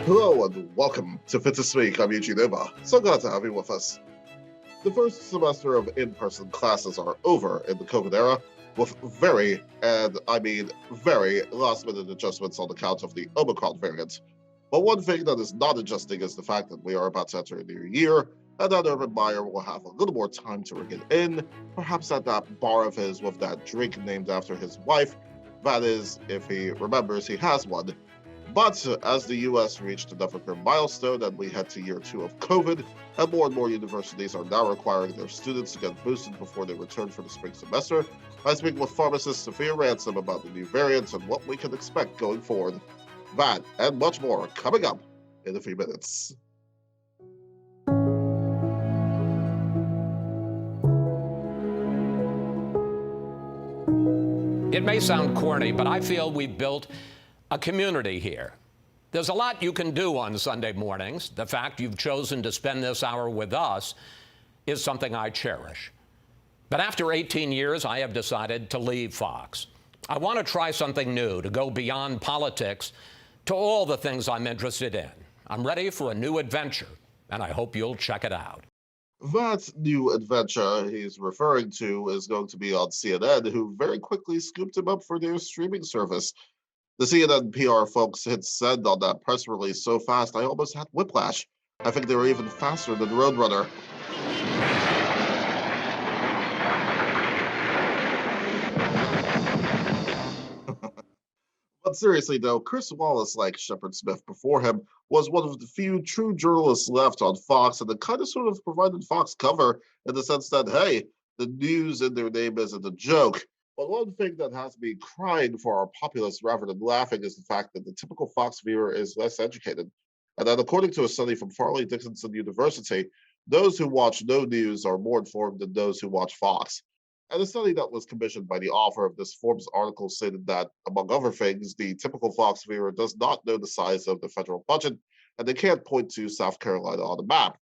Hello and welcome to Fit to Speak. I'm Eugene Obah. So glad to have you with us. The first semester of in-person classes are over in the COVID era, with very, and I mean very, last-minute adjustments on account of the Omicron variant. But one thing that is not adjusting is the fact that we are about to enter a new year, and that Urban Meyer will have a little more time to ring it in, perhaps at that bar of his with that drink named after his wife. That is, if he remembers he has one. But as the US reached another milestone and we head to year 2 of COVID, and more universities are now requiring their students to get boosted before they return for the spring semester, I speak with pharmacist Safiya Ransome about the new variants and what we can expect going forward. That and much more coming up in a few minutes. It may sound corny, but I feel we've built a community here. There's a lot you can do on Sunday mornings. The fact you've chosen to spend this hour with us is something I cherish. But after 18 years, I have decided to leave Fox. I want to try something new, to go beyond politics to all the things I'm interested in. I'm ready for a new adventure, and I hope you'll check it out. That new adventure he's referring to is going to be on CNN, who very quickly scooped him up for their streaming service. The CNN PR folks hit send on that press release so fast I almost had whiplash. I think they were even faster than Roadrunner. But seriously though, Chris Wallace, like Shepard Smith before him, was one of the few true journalists left on Fox, and it kind of sort of provided Fox cover in the sense that, hey, the news in their name isn't a joke. But one thing that has me crying for our populace rather than laughing is the fact that the typical Fox viewer is less educated. And that according to a study from Farley Dickinson University, those who watch no news are more informed than those who watch Fox. And a study that was commissioned by the author of this Forbes article stated that, among other things, the typical Fox viewer does not know the size of the federal budget, and they can't point to South Carolina on the map.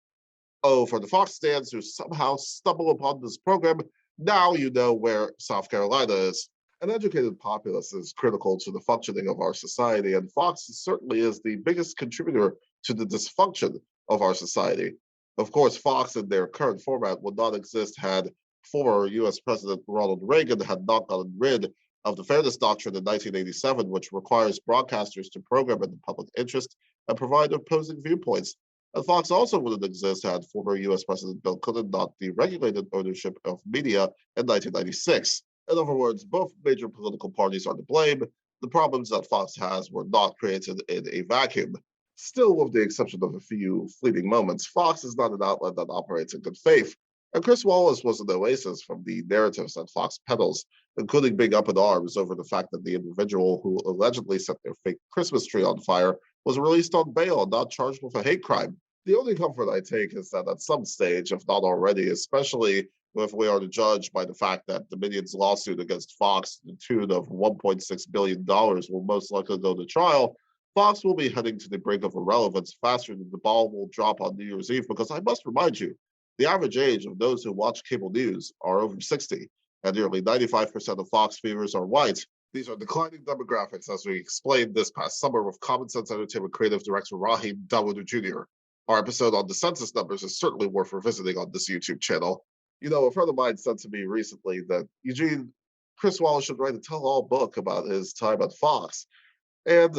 Oh, for the Fox stands who somehow stumble upon this program, now you know where South Carolina is. An educated populace is critical to the functioning of our society, and Fox certainly is the biggest contributor to the dysfunction of our society. Of course, Fox in their current format would not exist had former US President Ronald Reagan had not gotten rid of the Fairness Doctrine in 1987, which requires broadcasters to program in the public interest and provide opposing viewpoints. And Fox also wouldn't exist had former US President Bill Clinton not deregulated ownership of media in 1996. In other words, both major political parties are to blame. The problems that Fox has were not created in a vacuum. Still, with the exception of a few fleeting moments, Fox is not an outlet that operates in good faith. And Chris Wallace was an oasis from the narratives that Fox peddles, including being up in arms over the fact that the individual who allegedly set their fake Christmas tree on fire was released on bail and not charged with a hate crime. The only comfort I take is that at some stage, if not already, especially if we are to judge by the fact that Dominion's lawsuit against Fox to the tune of $1.6 billion will most likely go to trial, Fox will be heading to the brink of irrelevance faster than the ball will drop on New Year's Eve, because I must remind you, the average age of those who watch cable news are over 60, and nearly 95% of Fox viewers are white. These are declining demographics, as we explained this past summer with Common Sense Entertainment creative director Raheem Dawood Jr. Our episode on the census numbers is certainly worth revisiting on this YouTube channel. You know, a friend of mine said to me recently that, Eugene, Chris Wallace should write a tell-all book about his time at Fox. And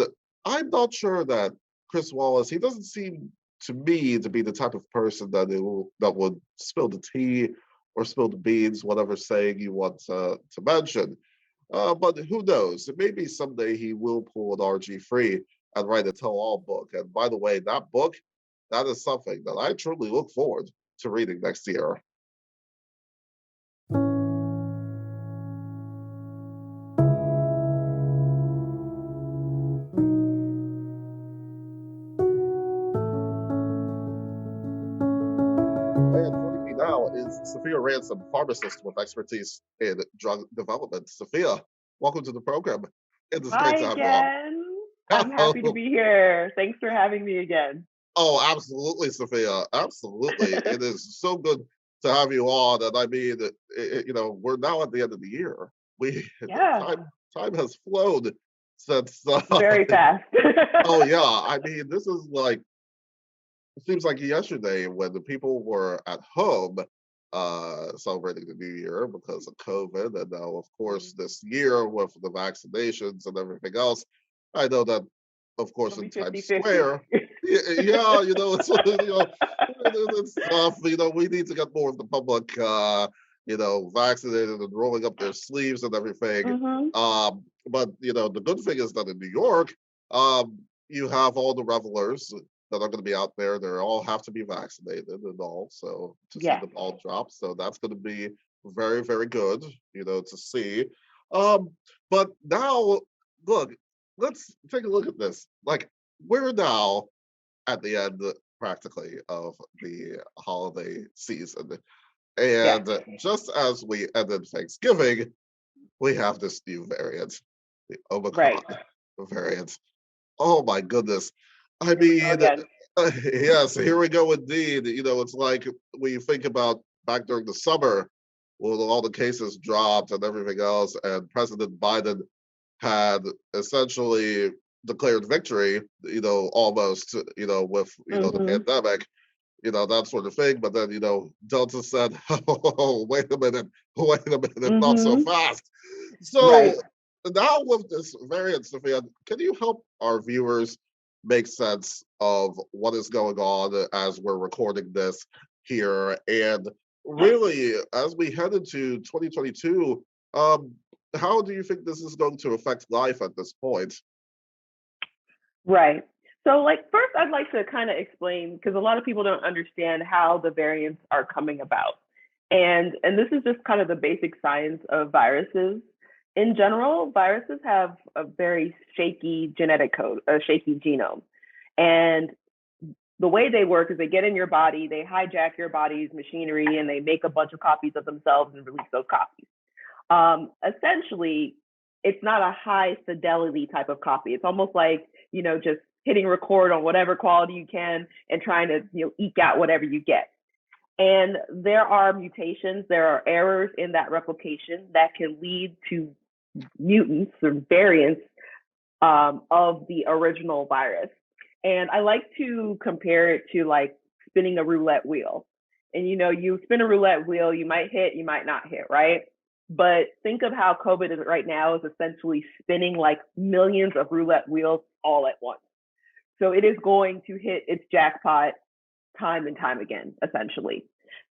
I'm not sure that Chris Wallace, he doesn't seem to me to be the type of person that would spill the tea or spill the beans, whatever saying you want to mention. But who knows? Maybe someday he will pull an RG free and write a tell-all book. And by the way, that book, that is something that I truly look forward to reading next year. And joining me now is Safiya Ransome, pharmacist with expertise in drug development. Safiya, welcome to the program. It is Hi great to have you on. again. I'm happy to be here. Thanks for having me again. Oh, absolutely, Safiya. Absolutely. It is so good to have you on. And I mean, you know, we're now at the end of the year. Yeah. Time has flown. since Very fast. oh yeah, I mean this is like it seems like yesterday when the people were at home celebrating the new year because of COVID, and now of course this year with the vaccinations and everything else. I know that of course It'll be in Times 50-50. Square, yeah, it's it's tough. We need to get more of the public, vaccinated and rolling up their sleeves and everything. Hmm. But the good thing is that in New York, you have all the revelers that are going to be out there. They all have to be vaccinated and all. So to see Yes. them all drop, so that's going to be very, very good, to see. Um, but now, look, let's take a look at this. Like we're now at the end, practically, of the holiday season, Yes. and just as we ended Thanksgiving, we have this new variant, the Omicron Right. variant. Oh my goodness. I Here we go mean, again. yes, here we go indeed. It's like we think about back during the summer when all the cases dropped and everything else, and President Biden had essentially declared victory, almost, with, the Hmm. pandemic, that sort of thing. But then, Delta said, oh, wait a minute, not so Hmm. fast. So Right. now with this variant, Sophia, can you help our viewers make sense of what is going on as we're recording this here? And really, as we head into 2022, how do you think this is going to affect life at this point? Right. So, like, first, I'd like to kind of explain because a lot of people don't understand how the variants are coming about, and this is just kind of the basic science of viruses. In general, viruses have a very shaky genetic code, a shaky genome, and the way they work is they get in your body, they hijack your body's machinery, and they make a bunch of copies of themselves and release those copies. Essentially, it's not a high fidelity type of copy. It's almost like, just hitting record on whatever quality you can and trying to, eke out whatever you get. And there are mutations, there are errors in that replication that can lead to mutants or variants of the original virus. And I like to compare it to like spinning a roulette wheel. And you spin a roulette wheel, you might hit, you might not hit, right? But think of how COVID is right now is essentially spinning like millions of roulette wheels all at once. So it is going to hit its jackpot time and time again, essentially.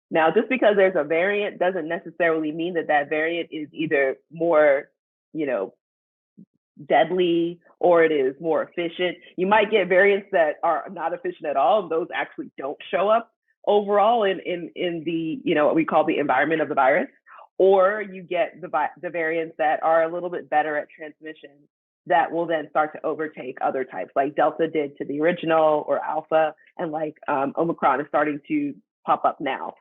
Now, just because there's a variant doesn't necessarily mean that that variant is either more, you know, deadly or it is more efficient. You might get variants that are not efficient at all, and those actually don't show up overall in the what we call the environment of the virus. Or you get the variants that are a little bit better at transmission that will then start to overtake other types, like Delta did to the original or Alpha, and like Omicron is starting to pop up now.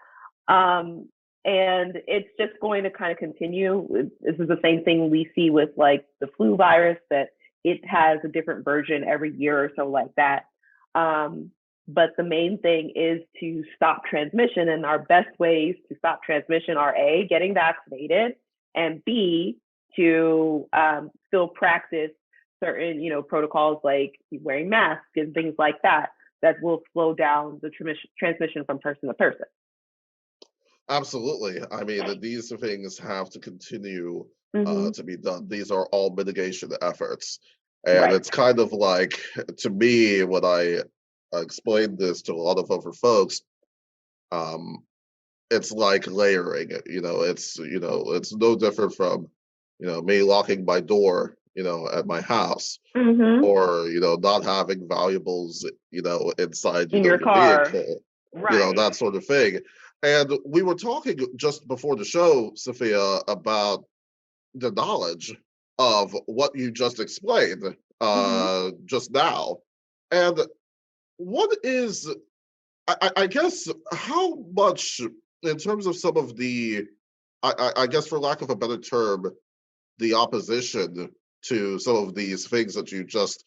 And it's just going to kind of continue. This is the same thing we see with like the flu virus, that it has a different version every year or so like that. But the main thing is to stop transmission. And our best ways to stop transmission are A, getting vaccinated, and B, to still practice certain, protocols like wearing masks and things like that, that will slow down the transmission from person to person. Absolutely. I mean, these things have to continue Mm-hmm. to be done. These are all mitigation efforts. And Right. it's kind of like, to me, when I explained this to a lot of other folks, um, it's like layering it. It's no different from, me locking my door, at my house, Mm-hmm. or, not having valuables, inside, In your your car. vehicle, Right. that sort of thing. And we were talking just before the show, Sophia, about the knowledge of what you just explained Mm-hmm. just now. And what is, I guess, how much, in terms of some of the, I guess, for lack of a better term, the opposition to some of these things that you just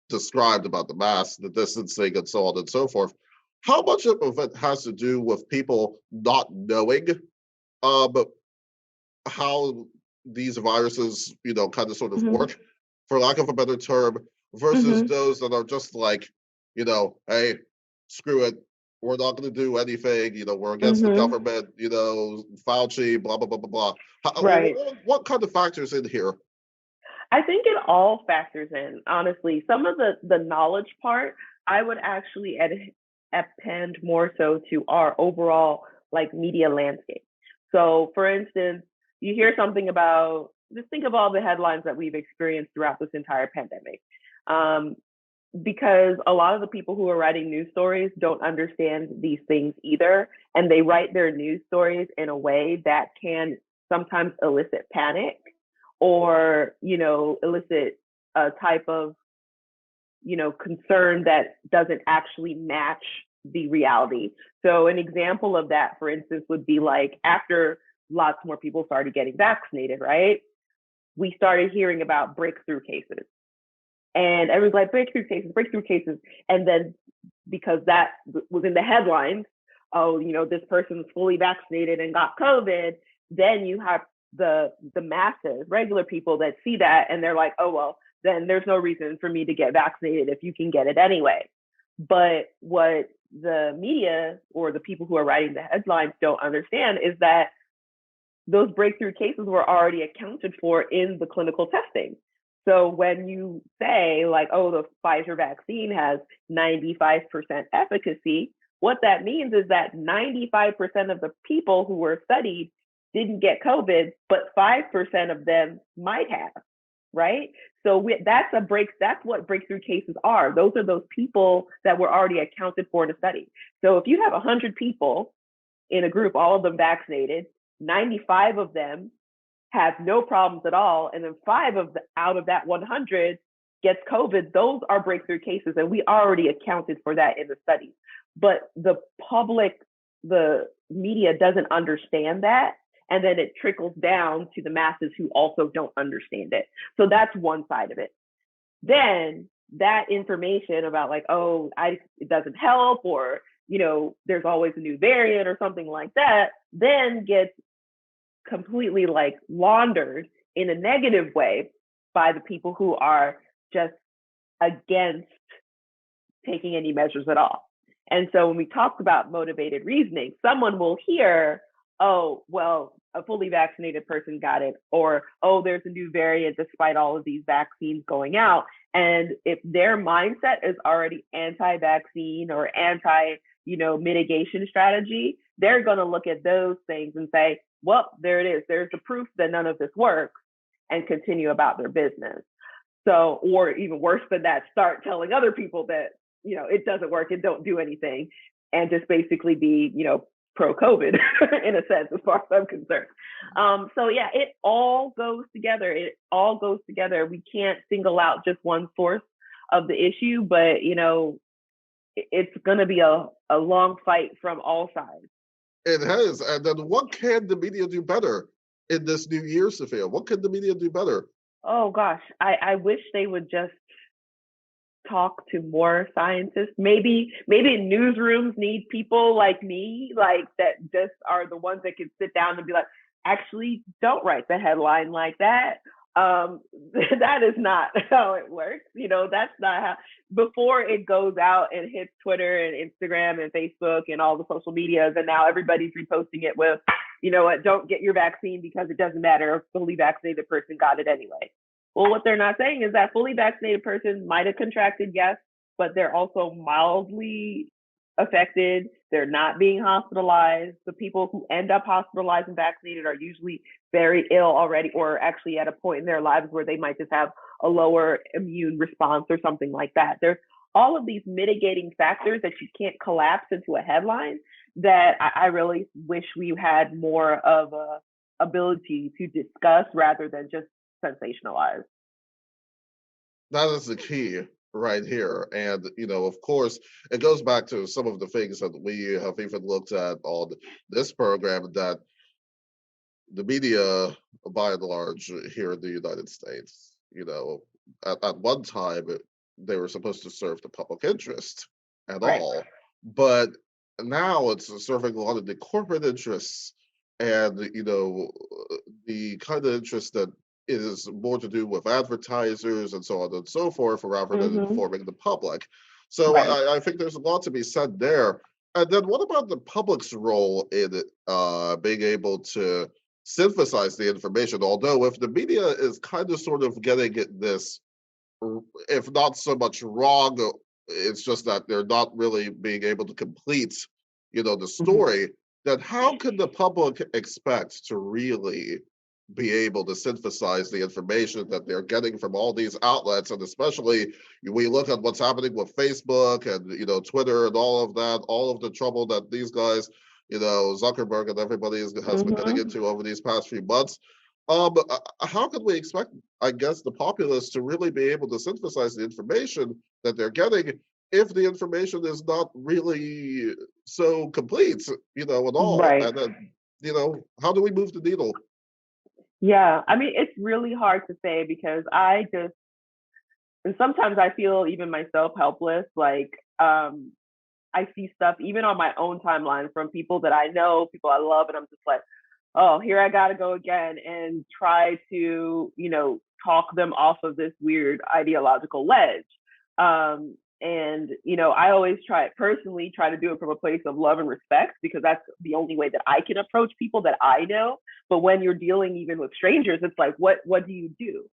described about the mask, the distancing, and so on and so forth. How much of it has to do with people not knowing um, how these viruses, kind of sort of Mm-hmm. work, for lack of a better term, versus those that are just like, hey, screw it. We're not going to do anything. We're against the government, Fauci, blah, blah, blah, blah, blah. Right. What kind of factors in here? I think it all factors in, honestly. Some of the knowledge part, I would actually append more so to our overall like media landscape. So for instance, you hear something about, just think of all the headlines that we've experienced throughout this entire pandemic. Because a lot of the people who are writing news stories don't understand these things either. And they write their news stories in a way that can sometimes elicit panic or, elicit a type of, concern that doesn't actually match the reality. So an example of that, for instance, would be like after lots more people started getting vaccinated, right? We started hearing about breakthrough cases. And everyone's like, breakthrough cases. And then because that was in the headlines, oh, this person's fully vaccinated and got COVID, then you have the masses, regular people that see that and they're like, oh, well, then there's no reason for me to get vaccinated if you can get it anyway. But what the media or the people who are writing the headlines don't understand is that those breakthrough cases were already accounted for in the clinical testing. So when you say like, oh, the Pfizer vaccine has 95% efficacy, what that means is that 95% of the people who were studied didn't get COVID, but 5% of them might have, right? So that's what breakthrough cases are. Those are those people that were already accounted for in a study. So if you have 100 people in a group, all of them vaccinated, 95 of them have no problems at all, and then out of that 100 gets COVID, those are breakthrough cases, and we already accounted for that in the studies. But the public, the media doesn't understand that, and then it trickles down to the masses who also don't understand it. So that's one side of it. Then that information about like, oh, it doesn't help, or there's always a new variant or something like that, then gets completely like laundered in a negative way by the people who are just against taking any measures at all. And so when we talk about motivated reasoning, someone will hear, oh, well, a fully vaccinated person got it, or, oh, there's a new variant despite all of these vaccines going out. And if their mindset is already anti-vaccine or anti-mitigation strategy, they're going to look at those things and say, well, there it is. There's the proof that none of this works, and continue about their business. So, or even worse than that, start telling other people that, it doesn't work and don't do anything, and just basically be, pro-COVID in a sense, as far as I'm concerned. So yeah, it all goes together. We can't single out just one source of the issue, but, it's going to be a long fight from all sides. It has. And then what can the media do better in this new year, Safiya? What can the media do better? Oh, gosh. I wish they would just talk to more scientists. Maybe newsrooms need people like me, like that just are the ones that can sit down and be like, actually, don't write the headline like that. That is not how it works. That's not how, before it goes out and hits Twitter and Instagram and Facebook and all the social medias, and now everybody's reposting it with, what, don't get your vaccine because it doesn't matter, a fully vaccinated person got it anyway. Well, what they're not saying is that fully vaccinated person might have contracted, yes, but they're also mildly affected. They're not being hospitalized. The people who end up hospitalized and vaccinated are usually very ill already, or actually at a point in their lives where they might just have a lower immune response or something like that. There's all of these mitigating factors that you can't collapse into a headline that I really wish we had more of a ability to discuss rather than just sensationalize. That is the key right here. And, of course, it goes back to some of the things that we have even looked at on this program, that the media, by and large, here in the United States, at one time, they were supposed to serve the public interest at Right. all. But now it's serving a lot of the corporate interests and, the kind of interests that is more to do with advertisers and so on and so forth, rather than Mm-hmm. informing the public. So Right. I think there's a lot to be said there. And then what about the public's role in being able to synthesize the information? Although if the media is kind of sort of getting this, if not so much wrong, it's just that they're not really being able to complete, the Mm-hmm. story, then how can the public expect to really be able to synthesize the information that they're getting from all these outlets? And especially we look at what's happening with Facebook and Twitter and all of that, all of the trouble that these guys, Zuckerberg and everybody has been getting Mm-hmm. into over these past few months. How can we expect, I guess, the populace to really be able to synthesize the information that they're getting if the information is not really so complete, at all? Right. And then, how do we move the needle? Yeah. I mean, it's really hard to say because and sometimes I feel even myself helpless. Like, I see stuff even on my own timeline from people that I know, people I love, and I'm just like, oh, here I gotta go again and try to, talk them off of this weird ideological ledge. And I always personally try to do it from a place of love and respect because that's the only way that I can approach people that I know. But when you're dealing even with strangers, it's like, what do you do?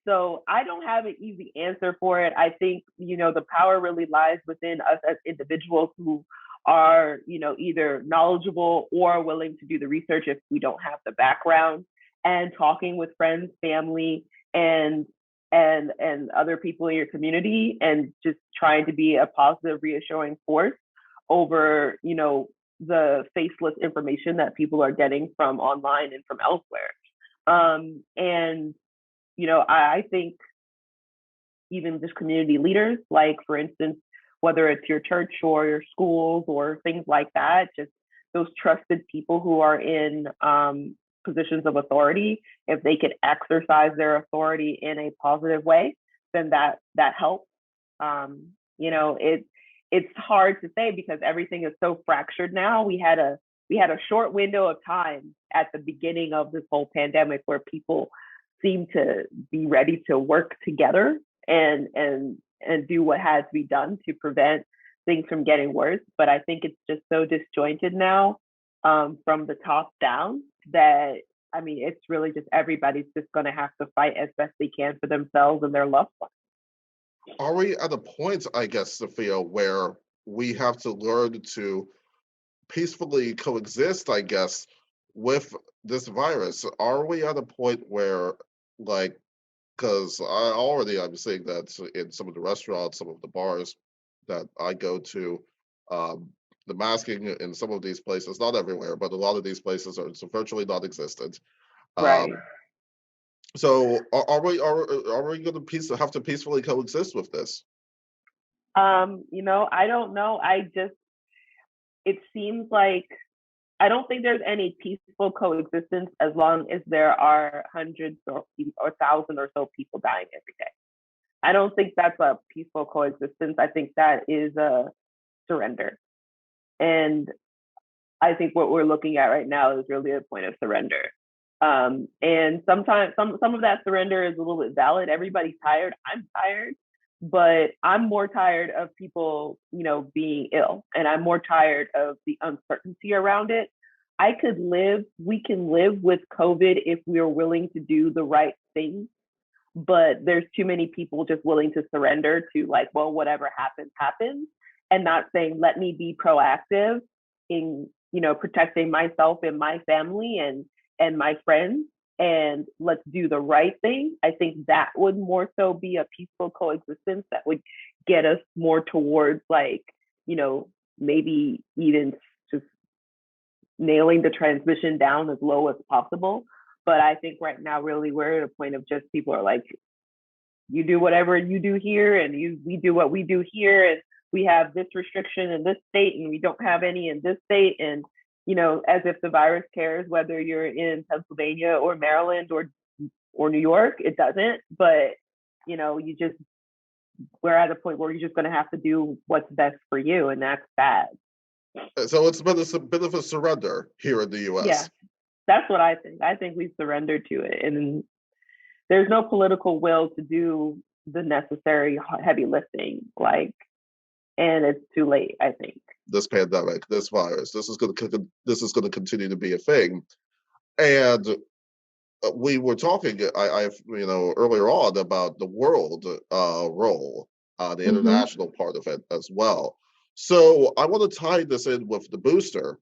So I don't have an easy answer for it. I think, the power really lies within us as individuals who are, either knowledgeable or willing to do the research if we don't have the background, and talking with friends, family, and other people in your community, and just trying to be a positive, reassuring force over, the faceless information that people are getting from online and from elsewhere. And I think even just community leaders, like for instance, whether it's your church or your schools or things like that, just those trusted people who are in positions of authority, if they could exercise their authority in a positive way, then that helps. Um, it's hard to say because everything is so fractured now. We had a short window of time at the beginning of this whole pandemic where people seemed to be ready to work together and do what had to be done to prevent things from getting worse. But I think it's just so disjointed now, from the top down, that I mean, it's really just everybody's just going to have to fight as best they can for themselves and their loved ones. Are we at a point, I guess, Sophia, where we have to learn to peacefully coexist, I guess, with this virus? Are we at a point where, like, because I'm seeing that in some of the restaurants, some of the bars that I go to, um, the masking in some of these places, not everywhere, but a lot of these places are virtually non-existent. Um, Right. so are we going to have to peacefully coexist with this? I don't know. It seems like I don't think there's any peaceful coexistence as long as there are hundreds or thousands or so people dying every day. I don't think that's a peaceful coexistence. I think that is a surrender. And I think what we're looking at right now is really a point of surrender. And sometimes some of that surrender is a little bit valid. Everybody's tired. I'm tired, but I'm more tired of people, being ill, and I'm more tired of the uncertainty around it. We can live with COVID if we are willing to do the right thing, but there's too many people just willing to surrender to, like, well, whatever happens happens, and not saying let me be proactive in protecting myself and my family and my friends, and let's do the right thing. I think that would more so be a peaceful coexistence that would get us more towards, like, maybe even just nailing the transmission down as low as possible. But I think right now, really, we're at a point of just people are like, you do whatever you do here, and we do what we do here, and we have this restriction in this state, and we don't have any in this state, and as if the virus cares whether you're in Pennsylvania or Maryland or New York. It doesn't. But we're at a point where you're just going to have to do what's best for you, and that's bad. So it's been a bit of a surrender here in the Yeah, U.S. that's what I think. I think we've surrendered to it, and there's no political will to do the necessary heavy lifting, like, and it's too late, I think. This pandemic, this virus, this is going to continue to be a thing. And we were talking, earlier on about the world role, the international part of it as well. So I want to tie this in with the booster,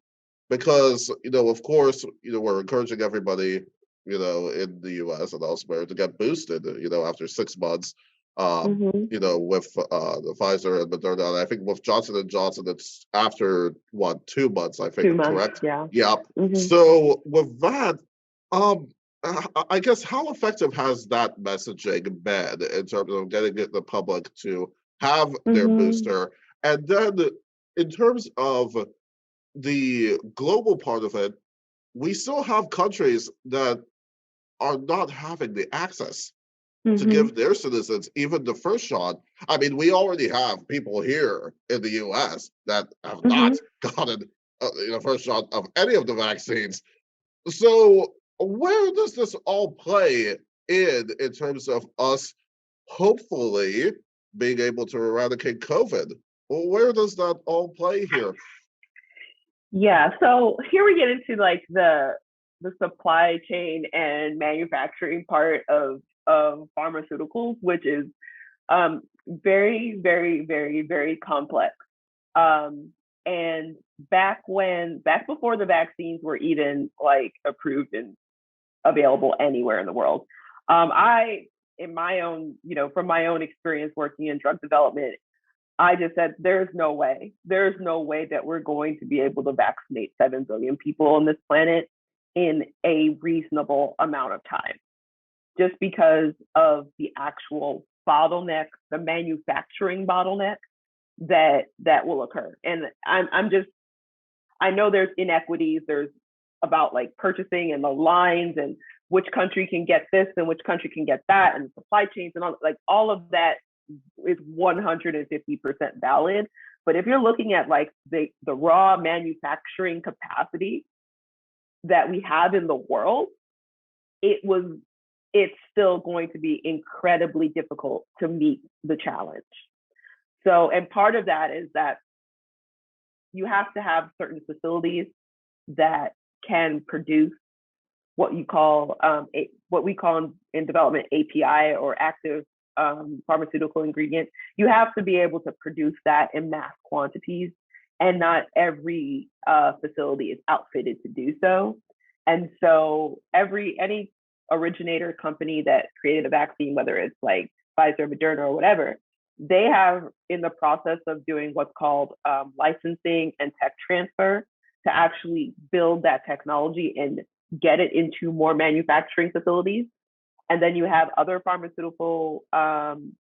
because of course, we're encouraging everybody, in the U.S. and elsewhere to get boosted, after 6 months, with the Pfizer and Moderna. And I think with Johnson and Johnson, it's after 2 months, I think, 2 months, correct? yeah. Yep. So with that, I guess, how effective has that messaging been in terms of getting the public to have their booster? And then in terms of the global part of it, we still have countries that are not having the access to give their citizens even the first shot. I mean, we already have people here in the U.S. that have not gotten the first shot of any of the vaccines. So where does this all play in terms of us hopefully being able to eradicate COVID? Well, where does that all play here? Yeah, so here we get into like the supply chain and manufacturing part of pharmaceuticals, which is very, very, very, very complex. And back before the vaccines were even like approved and available anywhere in the world, in my own, from my own experience working in drug development, I just said, there's no way that we're going to be able to vaccinate 7 billion people on this planet in a reasonable amount of time, just because of the actual bottleneck, the manufacturing bottleneck that will occur. And I know there's inequities. There's about like purchasing and the lines and which country can get this and which country can get that, and supply chains and all of that is 150% valid. But if you're looking at like the raw manufacturing capacity that we have in the world, it's still going to be incredibly difficult to meet the challenge. So, and part of that is that you have to have certain facilities that can produce what we call in development API, or active pharmaceutical ingredient. You have to be able to produce that in mass quantities, and not every facility is outfitted to do so. And so any originator company that created a vaccine, whether it's like Pfizer, Moderna, or whatever, they have in the process of doing what's called licensing and tech transfer to actually build that technology and get it into more manufacturing facilities. And then you have other pharmaceutical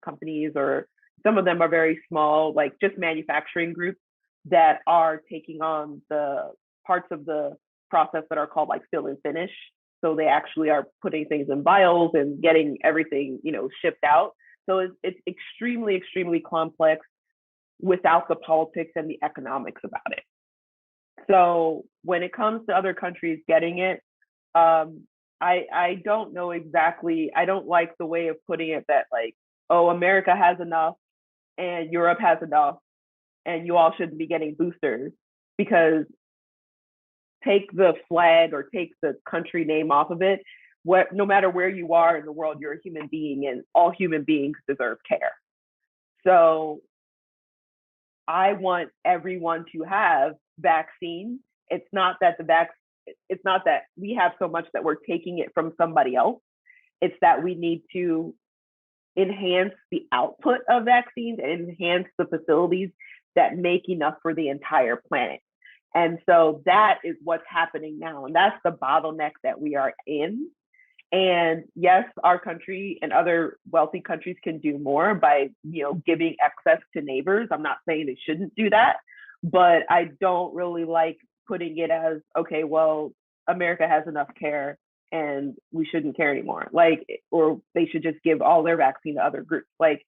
companies, or some of them are very small, like just manufacturing groups that are taking on the parts of the process that are called like fill and finish. So they actually are putting things in vials and getting everything, shipped out. So it's extremely, extremely complex without the politics and the economics about it. So when it comes to other countries getting it, I don't know exactly. I don't like the way of putting it that like, oh, America has enough and Europe has enough and you all shouldn't be getting boosters, because take the flag or take the country name off of it. No matter where you are in the world, you're a human being, and all human beings deserve care. So I want everyone to have vaccines. It's not that we have so much that we're taking it from somebody else. It's that we need to enhance the output of vaccines and enhance the facilities that make enough for the entire planet. And so that is what's happening now. And that's the bottleneck that we are in. And yes, our country and other wealthy countries can do more by, giving excess to neighbors. I'm not saying they shouldn't do that, but I don't really like putting it as, okay, well, America has enough care and we shouldn't care anymore. Or they should just give all their vaccine to other groups. Like,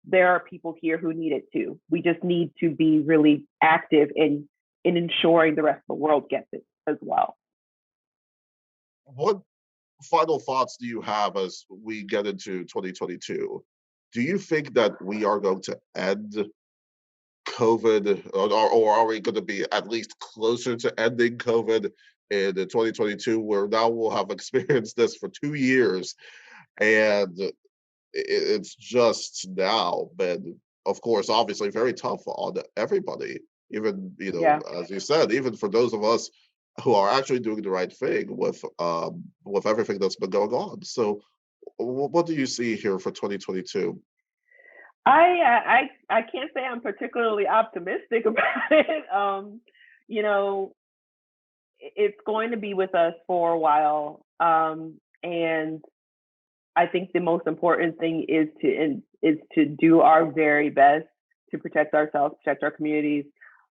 there are people here who need it too. We just need to be really active in ensuring the rest of the world gets it as well. What final thoughts do you have as we get into 2022? Do you think that we are going to end COVID, or are we going to be at least closer to ending COVID in 2022, where now we'll have experienced this for 2 years, and it's just now been, of course, obviously very tough on everybody. Even, Yeah. as you said, even for those of us who are actually doing the right thing with everything that's been going on. So, what do you see here for 2022? I can't say I'm particularly optimistic about it. You know, it's going to be with us for a while, and I think the most important thing is to do our very best to protect ourselves, protect our communities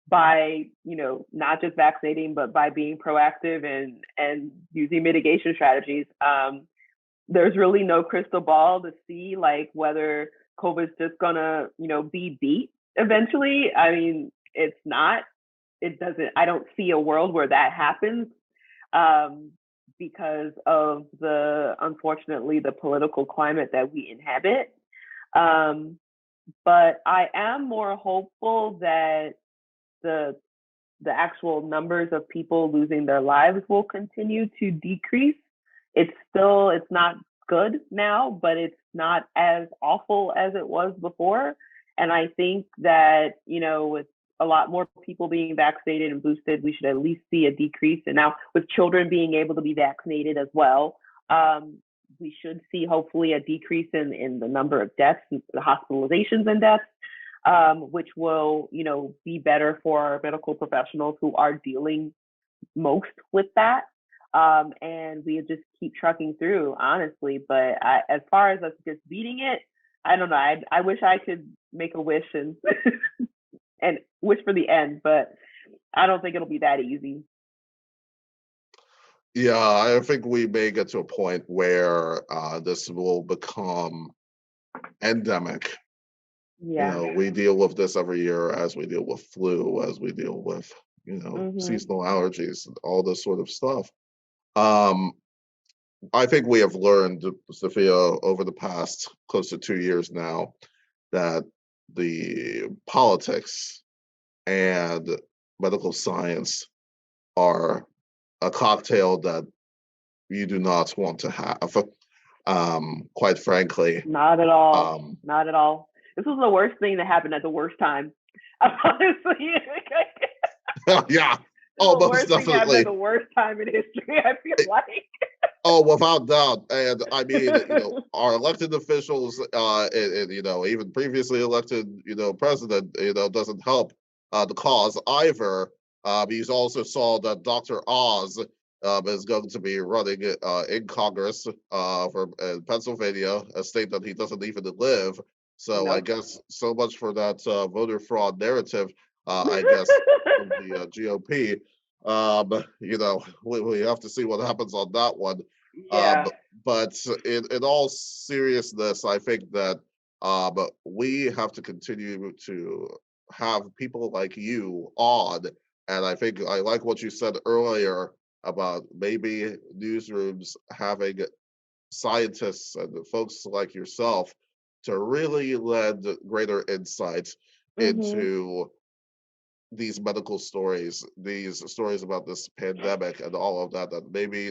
by, not just vaccinating, but by being proactive and using mitigation strategies. There's really no crystal ball to see like whether COVID's just gonna, be beat eventually. I mean, it's not. It doesn't. I don't see a world where that happens. Because of unfortunately, the political climate that we inhabit. But I am more hopeful that the actual numbers of people losing their lives will continue to decrease. It's not good now, but it's not as awful as it was before. And I think that, with a lot more people being vaccinated and boosted, we should at least see a decrease. And now with children being able to be vaccinated as well, we should see hopefully a decrease in the number of deaths, the hospitalizations and deaths, which will, be better for our medical professionals who are dealing most with that. And we just keep trucking through, honestly. But as far as us just beating it, I don't know. I wish I could make a wish and and wish for the end, but I don't think it'll be that easy. Yeah, I think we may get to a point where this will become endemic. Yeah. We deal with this every year, as we deal with flu, as we deal with, Hmm. seasonal allergies, and all this sort of stuff. Um, I think we have learned, Safiya, over the past close to 2 years now, that the politics and medical science are a cocktail that you do not want to have. Quite frankly. Not at all. Um, Not at all. This was the worst thing that happened at the worst time. Honestly, yeah, this is the most worst thing that happened at definitely. the worst time in history. I feel like. Oh, without doubt. And I mean, our elected officials, and even previously elected, president, doesn't help the cause either. He's also saw that Dr. Oz is going to be running in Congress for Pennsylvania, a state that he doesn't even live. So I Nope. guess so much for that voter fraud narrative. I guess from the GOP. We have to see what happens on that one. Um, Yeah. but in all seriousness, I think that we have to continue to have people like you on. And I think I like what you said earlier about maybe newsrooms having scientists and folks like yourself to really lend greater insight Mhm. into these medical stories, these stories about this pandemic and all of that, that maybe,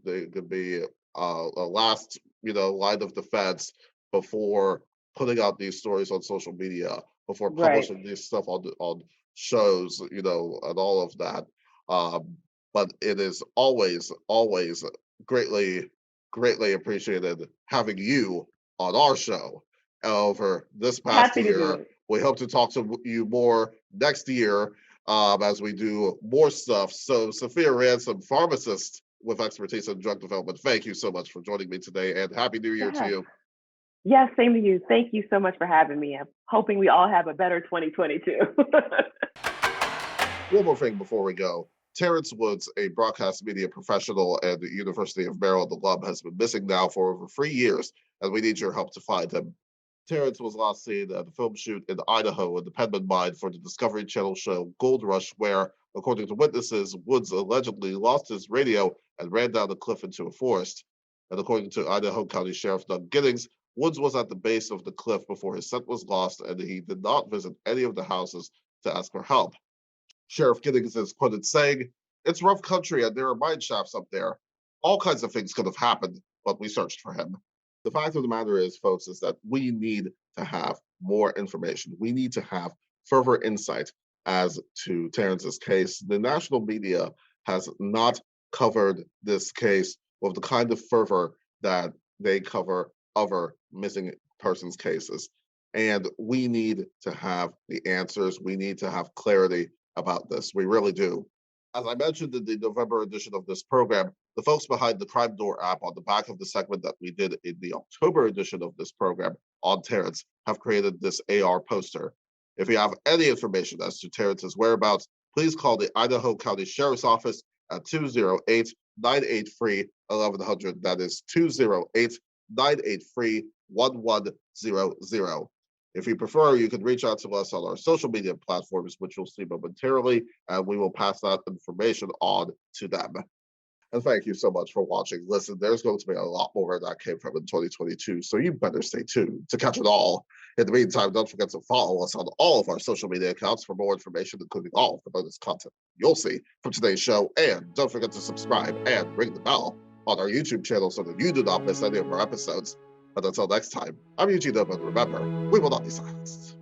they could be a last, line of defense before putting out these stories on social media, before Right. publishing this stuff on shows, and all of that. Um, but it is always, always greatly, greatly appreciated having you on our show over this past Happy to do year. it. We hope to talk to you more next year as we do more stuff. So, Safiya Ransome, pharmacist with expertise in drug development, thank you so much for joining me today, and Happy New Year to Yeah. you. Yeah, same to you. Thank you so much for having me. I'm hoping we all have a better 2022. One more thing before we go. Terrence Woods, a broadcast media professional and University of Maryland alum, has been missing now for over 3 years, and we need your help to find him. Terrence was last seen at a film shoot in Idaho in the Penman Mine for the Discovery Channel show Gold Rush, where, according to witnesses, Woods allegedly lost his radio and ran down the cliff into a forest. And according to Idaho County Sheriff Doug Giddings, Woods was at the base of the cliff before his scent was lost, and he did not visit any of the houses to ask for help. Sheriff Giddings is quoted saying, "It's rough country and there are mine shafts up there. All kinds of things could have happened, but we searched for him." The fact of the matter is, folks, is that we need to have more information. We need to have further insight as to Terrence's case. The national media has not covered this case with the kind of fervor that they cover other missing persons cases. And we need to have the answers. We need to have clarity about this. We really do. As I mentioned in the November edition of this program, the folks behind the Crime Door app on the back of the segment that we did in the October edition of this program on Terrence have created this AR poster. If you have any information as to Terrence's whereabouts, please call the Idaho County Sheriff's Office at 208-983-1100. That is 208-983-1100. If you prefer, you can reach out to us on our social media platforms, which you'll see momentarily, and we will pass that information on to them. And thank you so much for watching. Listen, there's going to be a lot more where that came from in 2022, so you better stay tuned to catch it all. In the meantime, don't forget to follow us on all of our social media accounts for more information, including all of the bonus content you'll see from today's show. And don't forget to subscribe and ring the bell on our YouTube channel so that you do not miss any of our episodes. And until next time, I'm Eugene Obah, and remember, we will not be silenced.